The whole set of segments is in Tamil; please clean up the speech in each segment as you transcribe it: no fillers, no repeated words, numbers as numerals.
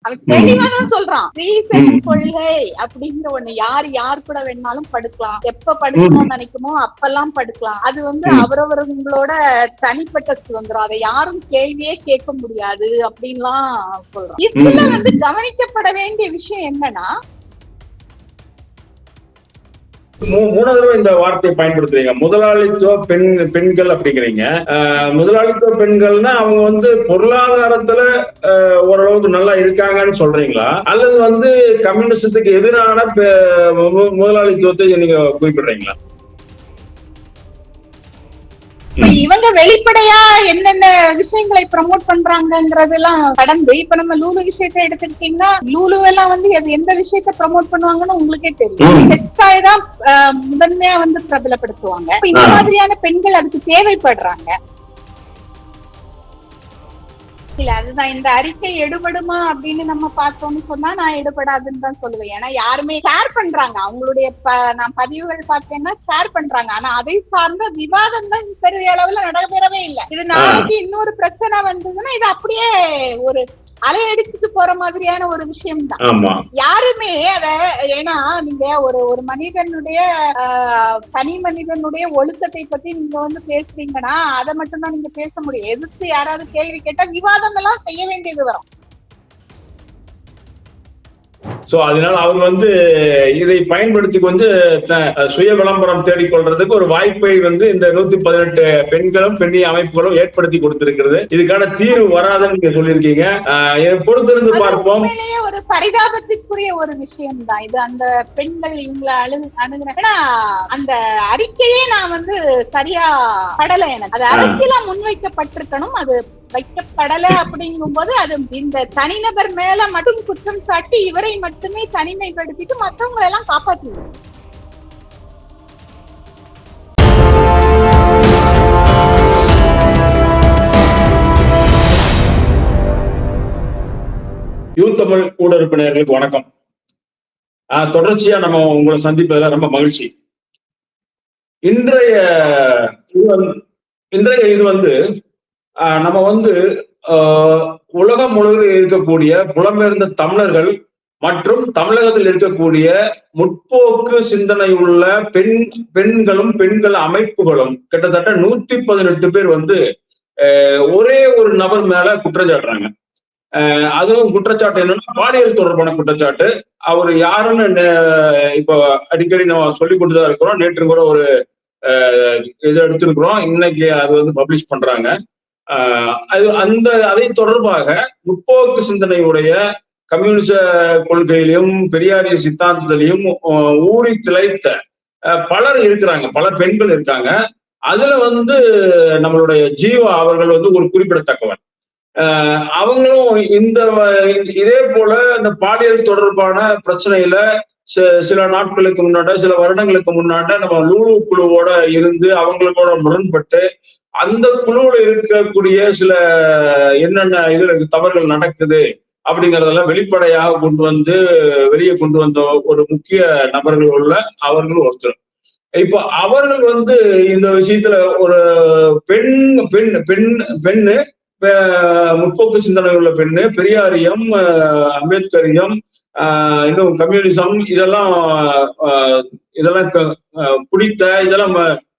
அவன் தெளிவாதான் சொல்றான். ஸ்ரீசென் கொள்கை அப்படிங்கிற ஒண்ணு யார் கூட வேணாலும் படுக்கலாம், எப்ப படுக்கணும்னு நினைக்குமோ அப்பெல்லாம் படுக்கலாம். அது அவரவர்களோட தனிப்பட்ட சுதந்திரம், அதை யாரும் கேள்வியே கேட்க முடியாது அப்படின்லாம் சொல்றான். இதுல கவனிக்கப்பட வேண்டிய விஷயம் என்னன்னா, மூணாவது இந்த வார்த்தையை பயன்படுத்துறீங்க, முதலாளித்துவ பெண்கள் அப்படிங்கிறீங்க. முதலாளித்துவ பெண்கள்னா அவங்க பொருளாதாரத்துல ஓரளவுக்கு நல்லா இருக்காங்கன்னு சொல்றீங்களா, அல்லது கம்யூனிசத்துக்கு எதிரான முதலாளித்துவத்தை நீங்க குறிப்பிடுறீங்களா? இவங்க வெளிப்படையா என்னென்ன விஷயங்களை ப்ரமோட் பண்றாங்கிறதெல்லாம் கடந்து, இப்ப நம்ம லூலு விஷயத்தை எடுத்துக்கிட்டீங்கன்னா, லூலு எல்லாம் எந்த விஷயத்த ப்ரமோட் பண்ணுவாங்கன்னு உங்களுக்கே தெரியும். டெக்ஸ்டைல் தான் முதன்மையா பிரபலப்படுத்துவாங்க. இந்த மாதிரியான பெண்கள் அதுக்கு தேவைப்படுறாங்க. இல்ல, அதுதான் இந்த அறிக்கை எடுபடுமா அப்படின்னு நம்ம பார்த்தோம்னு சொன்னா நான் எடுபடாதுன்னு தான் சொல்லுவேன். ஏன்னா யாருமே ஷேர் பண்றாங்க, அவங்களுடைய நான் பதிவுகள் பார்த்தேன்னா ஷேர் பண்றாங்க. ஆனா அதை சார்ந்த விவாதம் தான் பெரிய அளவுல நடைபெறவே இல்லை. இது நாளைக்கு இன்னொரு பிரச்சனை வந்ததுன்னா இது அப்படியே ஒரு அலையடிச்சுட்டு போற மாதிரியான ஒரு விஷயம் தான். யாருமே அத, ஏன்னா நீங்க ஒரு மனிதனுடைய தனி மனிதனுடைய ஒழுக்கத்தை பத்தி நீங்க பேசுறீங்கன்னா அதை மட்டும்தான் நீங்க பேச முடியும். எதிர்த்து யாராவது கேள்வி கேட்டா விவாதம் எல்லாம் செய்ய வேண்டியது வரும். சோ அதனால அவங்க இதை பயன்படுத்தி சுய விளம்பரம் தேடிக்கொள்றதுக்கு ஒரு வாய்ப்பை இந்த 118 பெண்களும் பெண்ணிய அமைப்புகளும் ஏற்படுத்தி கொடுத்திருக்கிறது. இதுக்கான தீர்வு வராதுன்னு நீங்க சொல்லியிருக்கீங்க. பொறுத்திருந்து பார்ப்போம். ஒரு பரிதாபத்திற்குரிய ஒரு விஷயம் தான் இது. அந்த பெண்கள் இவங்களை அணுகுனா அந்த அறிக்கையே நான் சரியா படல. எனக்கு அது அரசியலா முன்வைக்கப்பட்டிருக்கணும், அது வைக்கப்படல. அப்படிங்கும் போது அது இந்த தனிநபர் மேல மட்டும் குற்றம் சாட்டி இவரை மட்டுமே தனிமைப்படுத்திட்டு மற்றவங்களை எல்லாம் காப்பாற்றுவோம். யூத் தமிழ் ஊடறுப்பினர்களுக்கு வணக்கம். தொடர்ச்சியா நம்ம உங்களை சந்திப்பதில் ரொம்ப மகிழ்ச்சி. இன்றைய இது நம்ம உலகம் முழுவதும் இருக்கக்கூடிய புலம்பெயர்ந்த தமிழர்கள் மற்றும் தமிழகத்தில் இருக்கக்கூடிய முற்போக்கு சிந்தனை உள்ள பெண்களும் பெண்கள் அமைப்புகளும் கிட்டத்தட்ட 118 பேர் ஒரே ஒரு நபர் மேல குற்றஞ்சாட்டுறாங்க. அதுவும் குற்றச்சாட்டு என்னன்னா பாலியல் தொடர்பான குற்றச்சாட்டு. அவர் யாருன்னு இப்போ அடிக்கடி நம்ம சொல்லி கொண்டுதான் இருக்கிறோம். நேற்று கூட ஒரு இது எடுத்திருக்கிறோம், இன்னைக்கு அது பப்ளிஷ் பண்றாங்க. அதை தொடர்பாக முற்போக்கு சிந்தனையுடைய கம்யூனிச கொள்கையிலும் பெரியாரிய சித்தாந்தத்திலையும் ஊறி திளைத்த பலர் இருக்கிறாங்க, பல பெண்கள் இருக்காங்க. அதுல நம்மளுடைய ஜீவா அவர்கள் ஒரு குறிப்பிடத்தக்கவர். அவங்களும் இதே போல இந்த பாலியல் தொடர்பான பிரச்சனையில சில நாட்களுக்கு முன்னாடி, சில வருடங்களுக்கு முன்னாடி நம்ம லூலு குழுவோட இருந்து அவங்களோட முரண்பட்டு அந்த குழுவில் இருக்கக்கூடிய சில என்னென்ன இதுல தவறுகள் நடக்குது அப்படிங்கறதெல்லாம் வெளிப்படையாக வெளியே கொண்டு வந்த ஒரு முக்கிய நபர்கள் உள்ள அவர்கள் ஒருத்தர். இப்போ அவர்கள் இந்த விஷயத்துல ஒரு பெண்ணு முற்போக்கு சிந்தனை உள்ள பெண்ணு, பெரியாரியம், அம்பேத்கரியம், இன்னும் கம்யூனிசம் இதெல்லாம் பிடித்த இதெல்லாம்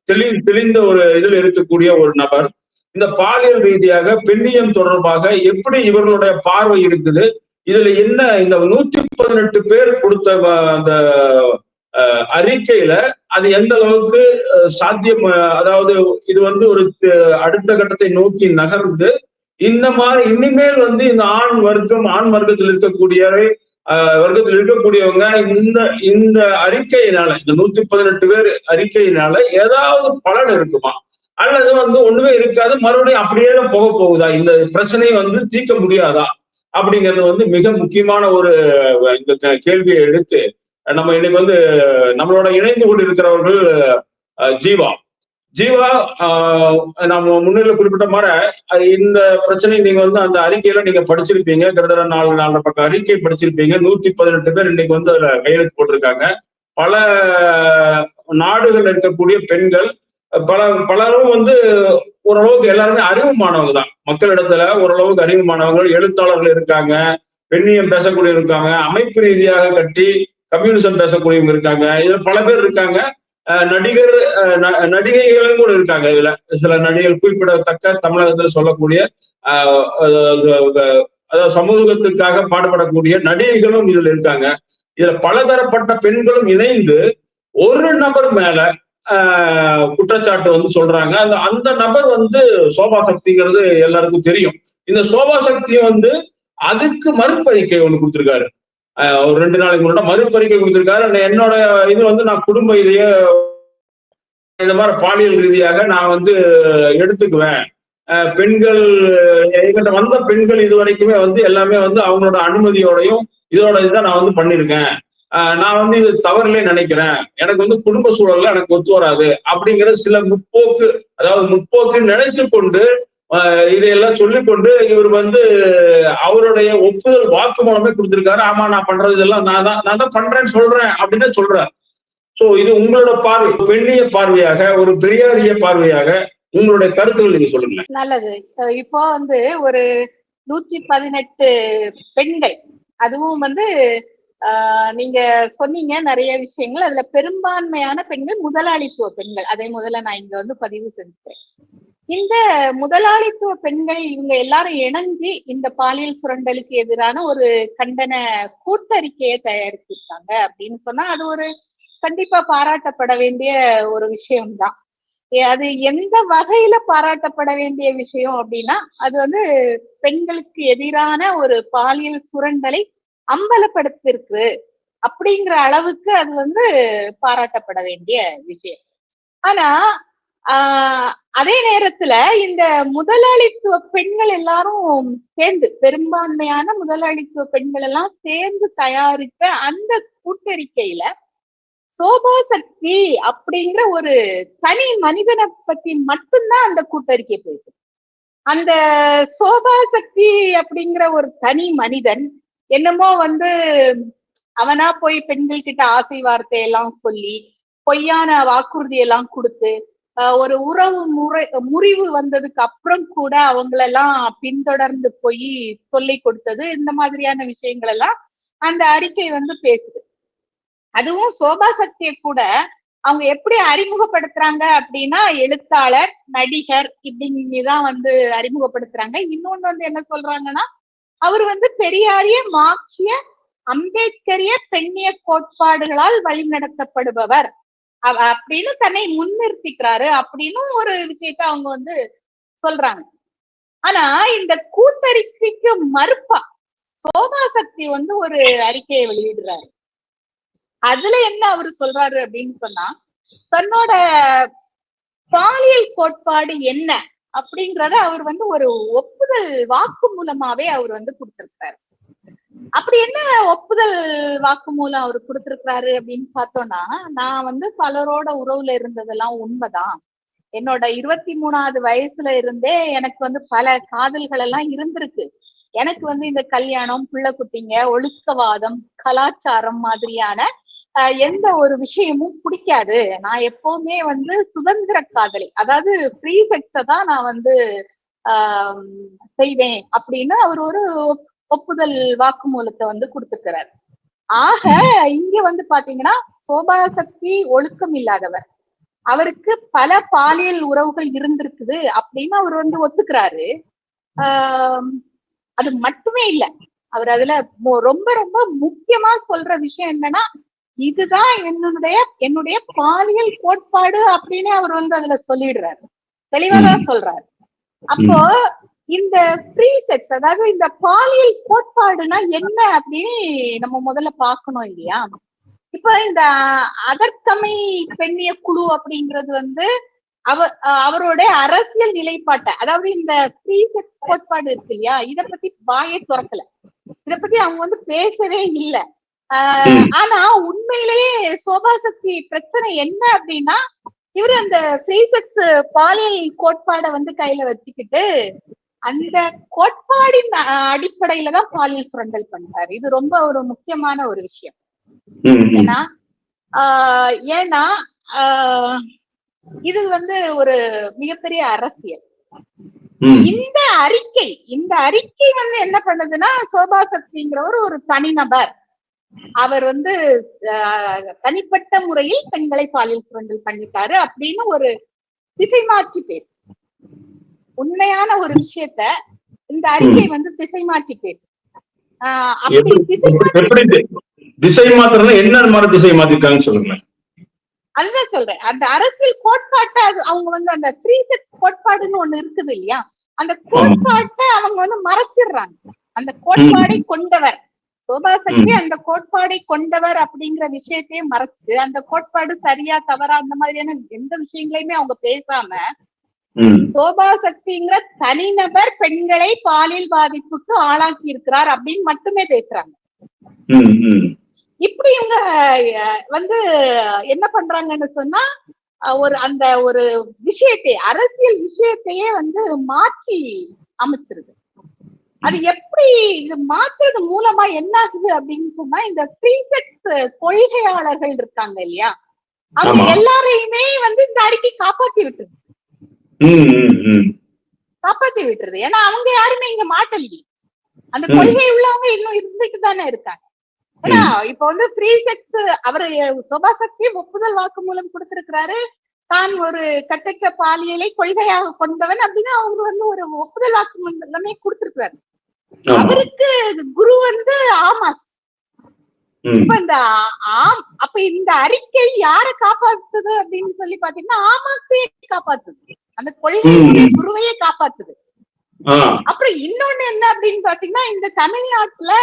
தெளிந்த ஒரு இதில் இருக்கக்கூடிய ஒரு நபர் இந்த பாலியல் ரீதியாக பெண்ணியம் தொடர்பாக எப்படி இவர்களுடைய பார்வை இருக்குது, இதுல என்ன இந்த 118 பேர் கொடுத்த அந்த அறிக்கையில அது எந்த அளவுக்கு சாத்தியம், அதாவது இது ஒரு அடுத்த கட்டத்தை நோக்கி நகர்ந்து இந்த மாதிரி இனிமேல் இந்த ஆண் வர்க்கத்தில் இருக்கக்கூடியவங்க இந்த அறிக்கையினால, இந்த 118 பேர் அறிக்கையினால ஏதாவது பலன் இருக்குமா, அல்லது ஒண்ணுமே இருக்காது, மறுபடியும் அப்படியே போக போகுதா, இந்த பிரச்சனையை தீர்க்க முடியாதா அப்படிங்கிறது மிக முக்கியமான ஒரு இந்த கேள்வியை எடுத்து நம்ம இன்னைக்கு நம்மளோட இணைந்து கொண்டு இருக்கிறவர்கள் ஜீவா நம்ம முன்னிலை குறிப்பிட்ட மாதிரி இந்த பிரச்சனை நீங்க அந்த அறிக்கையில நீங்க படிச்சிருப்பீங்க. கிட்டத்தட்ட 4 பக்கம் அறிக்கை படிச்சிருப்பீங்க. 118 பேர் இன்னைக்கு அதுல கையெழுத்து போட்டிருக்காங்க. பல நாடுகள் இருக்கக்கூடிய பெண்கள் பலரும் ஓரளவுக்கு எல்லாருமே அறிவுமானவங்க தான், மக்களிடத்துல ஓரளவுக்கு அறிவுமானவர்கள், எழுத்தாளர்கள் இருக்காங்க, பெண்ணியம் பேசக்கூடிய இருக்காங்க, அமைப்பு ரீதியாக கட்டி கம்யூனிசம் பேசக்கூடியவங்க இருக்காங்க, இதுல பல பேர் இருக்காங்க. நடிகர் நடிகைகளும் கூட இருக்காங்க. இதுல சில நடிகர்கள் குறிப்பிடத்தக்க தமிழகத்துல சொல்லக்கூடிய அதாவது சமூகத்துக்காக பாடுபடக்கூடிய நடிகைகளும் இதுல இருக்காங்க. இதுல பலதரப்பட்ட பெண்களும் இணைந்து ஒரு நபர் மேல குற்றச்சாட்டு வந்து சொல்றாங்க. அந்த நபர் வந்து சோபா சக்திங்கிறது எல்லாருக்கும் தெரியும். இந்த சோபா சக்தி வந்து அதுக்கு மறுப்பறிக்கை ஒண்ணு கொடுத்திருக்காரு. ஒரு 2 நாளைக்கு முன்னாடி மறுப்பறிக்கை கொடுத்திருக்காரு. என்னோட இது வந்து நான் குடும்ப இதையே இந்த மாதிரி பாலியல் ரீதியாக நான் வந்து எடுத்துக்குவேன். பெண்கள் என்கிட்ட வந்த பெண்கள் இது வரைக்குமே வந்து எல்லாமே வந்து அவங்களோட அனுமதியோடையும் இதோட இதான் நான் வந்து பண்ணிருக்கேன். நான் வந்து இது தவறுலே நினைக்கிறேன். எனக்கு வந்து குடும்ப சூழல்ல எனக்கு ஒத்து வராது அப்படிங்கிற சில முற்போக்கு, அதாவது முற்போக்கு நினைத்து கொண்டு இதையெல்லாம் சொல்லிக்கொண்டு இவர் வந்து அவருடைய ஒப்புதல் வாக்கு மூலமே கொடுத்திருக்காரு. ஆமா நான் பண்றது இதெல்லாம் நான் தான் பண்றேன்னு சொல்றேன் அப்படின்னு சொல்றாரு. சோ இது உங்களோட பார்வை, பெண்ணிய பார்வையாக, ஒரு பெரியாரிய பார்வையாக உங்களுடைய கருத்துக்கள் நீங்க சொல்லுங்க. நல்லது. இப்போ வந்து ஒரு 118 பெண்கள், அதுவும் வந்து நீங்க சொன்னீங்க நிறைய விஷயங்கள். அதுல பெரும்பான்மையான பெண்கள் முதலாளித்துவ பெண்கள். அதை முதல்ல நான் இங்க வந்து பதிவு செஞ்சுக்கிறேன். இந்த முதலாளித்துவ பெண்கள் இவங்க எல்லாரும் இணைஞ்சு இந்த பாலியல் சுரண்டலுக்கு எதிரான ஒரு கண்டன கூட்டறிக்கையை தயாரிச்சிருக்காங்க அப்படின்னு சொன்னா அது ஒரு கண்டிப்பா பாராட்டப்பட வேண்டிய ஒரு விஷயம்தான். அது எந்த வகையில பாராட்டப்பட வேண்டிய விஷயம் அப்படின்னா அது வந்து பெண்களுக்கு எதிரான ஒரு பாலியல் சுரண்டலை அம்பலப்படுத்திருக்கு அப்படிங்கிற அளவுக்கு அது வந்து பாராட்டப்பட வேண்டிய விஷயம். ஆனா அதே நேரத்துல இந்த முதலாளித்துவ பெண்கள் எல்லாரும் சேர்ந்து, பெரும்பான்மையான முதலாளித்துவ பெண்கள் எல்லாம் சேர்ந்து தயாரித்த அந்த கூட்டறிக்கையில சோபா சக்தி அப்படிங்கிற ஒரு தனி மனிதனை பத்தி மட்டும்தான் அந்த கூட்டறிக்கை பேசுது. அந்த சோபா சக்தி அப்படிங்கிற ஒரு தனி மனிதன் என்னமோ வந்து அவனா போய் பெண்கள் கிட்ட ஆசை வார்த்தையெல்லாம் சொல்லி பொய்யான வாக்குறுதி எல்லாம் கொடுத்து ஒரு உறவு முறிவு வந்ததுக்கு அப்புறம் கூட அவங்களெல்லாம் பின்தொடர்ந்து போய் சொல்லி கொடுத்தது, இந்த மாதிரியான விஷயங்கள் எல்லாம் அந்த அறிக்கை வந்து பேசுது. அதுவும் சோபா சக்தியை கூட அவங்க எப்படி அறிமுகப்படுத்துறாங்க அப்படின்னா எழுத்தாளர், நடிகர் இப்படிதான் வந்து அறிமுகப்படுத்துறாங்க. இன்னொன்னு வந்து என்ன சொல்றாங்கன்னா அவர் வந்து பெரியாரிய, மார்க்சிய, அம்பேத்கரிய பெண்ணிய கோட்பாடுகளால் வழிநடத்தப்படுபவர் அப்படின்னு தன்னை முன்னிறுத்திக்கிறாரு அப்படின்னு ஒரு விஷயத்த அவங்க வந்து சொல்றாங்க. ஆனா இந்த கூட்டறிக்கைக்கு மறுப்பா சோபா சக்தி வந்து ஒரு அறிக்கையை வெளியிடுறாரு. அதுல என்ன அவரு சொல்றாரு அப்படின்னு சொன்னா தன்னோட பாலியல் கோட்பாடு என்ன அப்படிங்கறத அவர் வந்து ஒரு ஒப்புதல் வாக்கு மூலமாவே அவர் வந்து கொடுத்திருக்காரு. அப்படி என்ன ஒப்புதல் வாக்கு மூலம் அவர் கொடுத்திருக்கிறாரு அப்படின்னு பார்த்தோம்னா, நான் வந்து பலரோட உறவுல இருந்ததெல்லாம் உண்மைதான். என்னோட 23வது வயசுல இருந்தே எனக்கு வந்து பல காதல்கள் எல்லாம் இருந்திருக்கு. எனக்கு வந்து இந்த கல்யாணம், பிள்ளை குட்டிங்க, ஒழுக்கவாதம், கலாச்சாரம் மாதிரியான எந்த ஒரு விஷயமும் பிடிக்காது. நான் எப்பவுமே வந்து சுதந்திர காதலி, அதாவது ஃப்ரீ செக்ஸ தான் நான் வந்து செய்வேன் அப்படின்னு அவர் ஒரு ஒப்புதல் வாக்குமூலத்தை வந்து கொடுத்துக்கிறார். ஆக இங்க வந்து பாத்தீங்கன்னா சோபா சக்தி ஒழுக்கம் இல்லாதவர், அவருக்கு பல பாலியல் உறவுகள் இருந்திருக்குது அப்படின்னு அவர் வந்து ஒத்துக்கிறாரு. அது மட்டுமே இல்ல, அவர் அதுல ரொம்ப ரொம்ப முக்கியமா சொல்ற விஷயம் என்னன்னா இதுதான் என்னுடைய பாலியல் கோட்பாடு அப்படின்னு அவர் வந்து அதுல சொல்லிடுறாரு, தெளிவாதான் சொல்றாரு. அப்போ இந்த ஃப்ரீ செக்ஸ், அதாவது இந்த பாலியல் கோட்பாடுனா என்ன அப்படின்னு நம்ம முதல்ல பாக்கணும் இல்லையா? இப்ப இந்த அதற்கமை பெண்ணிய குழு அப்படிங்கிறது வந்து அவருடைய அரசியல் நிலைப்பாட்டை, அதாவது இந்த ஃப்ரீ செக்ஸ் கோட்பாடு இருக்கு இல்லையா, இத பத்தி வாயை துறக்கல, இத பத்தி அவங்க வந்து பேசவே இல்லை. ஆனா உண்மையிலேயே சோபா சக்தி பிரச்சனை என்ன அப்படின்னா இவரு அந்த ஃப்ரீ செக்ஸ் பாலியல் கோட்பாடை வந்து கையில வச்சுக்கிட்டு அந்த கோட்பாடின் அடிப்படையில தான் பாலியல் சுரண்டல் பண்றாரு. இது ரொம்ப ஒரு முக்கியமான ஒரு விஷயம். ஏன்னா இது வந்து ஒரு மிகப்பெரிய அரசியல். இந்த அறிக்கை வந்து என்ன பண்ணுதுன்னா, சோபா சக்திங்கிறவர் ஒரு தனிநபர், அவர் வந்து தனிப்பட்ட முறையில் பெண்களை பாலியல் சுரண்டல் பண்ணிட்டாரு அப்படின்னு ஒரு திசை மாற்றி பேசு. உண்மையான ஒரு விஷயத்த இந்த அறிக்கை வந்து திசை மாற்றி பேசு. திசை மாத்திரம் என்ன மாதிரி திசை மாத்திருக்காங்கன்னு சொல்லுங்க. அதுதான் சொல்றேன். அந்த அரசியல் கோட்பாட்டை அவங்க வந்து அந்த 3 செக்ஸ் கோட்பாடுன்னு ஒண்ணு இருக்குது இல்லையா, அந்த கோட்பாட்டை அவங்க வந்து மறைச்சிடுறாங்க. அந்த கோட்பாடை கொண்டவர் சோபா சக்தி அந்த கோட்பாடை கொண்டவர் அப்படிங்கிற விஷயத்தையே மறைச்சு, அந்த கோட்பாடு சரியா தவறா அந்த மாதிரியான எந்த விஷயங்களையுமே அவங்க பேசாம, சோபா சக்திங்கிற தனிநபர் பெண்களை பாலியல் பாதிப்புக்கு ஆளாக்கி இருக்கிறார் அப்படின்னு மட்டுமே பேசுறாங்க. இப்படி இவங்க வந்து என்ன பண்றாங்கன்னு சொன்னா, ஒரு விஷயத்தை, அரசியல் விஷயத்தையே வந்து மாற்றி அமைச்சிருது. அது எப்படி இது மாற்றுறது மூலமா என்ன ஆகுது அப்படின்னு சொன்னா, இந்த ஃப்ரீ செக்ஸ் கொள்கையாளர்கள் இருக்காங்க இல்லையா, அவங்க எல்லாரையுமே வந்து இந்த அறிக்கை காப்பாத்தி விட்டுருது. ஏன்னா அவங்க யாருமே இங்க மாட்டலையே, அந்த கொள்கை உள்ளவங்க இன்னும் இருந்துட்டு தானே இருக்காங்க. ஏன்னா இப்ப வந்து ஃப்ரீ செக்ஸ் அவரு சோபா சக்தி ஒப்புதல் வாக்குமூலம் கொடுத்திருக்கிறாரு, தான் ஒரு கட்டற்ற பாலியலை கொள்கையாக கொண்டவன் அப்படின்னு அவங்க வந்து ஒரு ஒப்புதல் வாக்குமூலம் எல்லாமே கொடுத்திருக்கிறாரு. அவருக்கு குரு வந்து ஆமாஸ். அப்ப இந்த அறிக்கை யாரை காப்பாத்துது அப்படின்னு சொல்லி பாத்தீங்கன்னா, ஆமாஸையே காப்பாத்துது, அந்த கொள்கையுடைய குருவையே காப்பாத்துது. அப்புறம் இன்னொன்னு என்ன அப்படின்னு பாத்தீங்கன்னா, இந்த தமிழ்நாட்டுல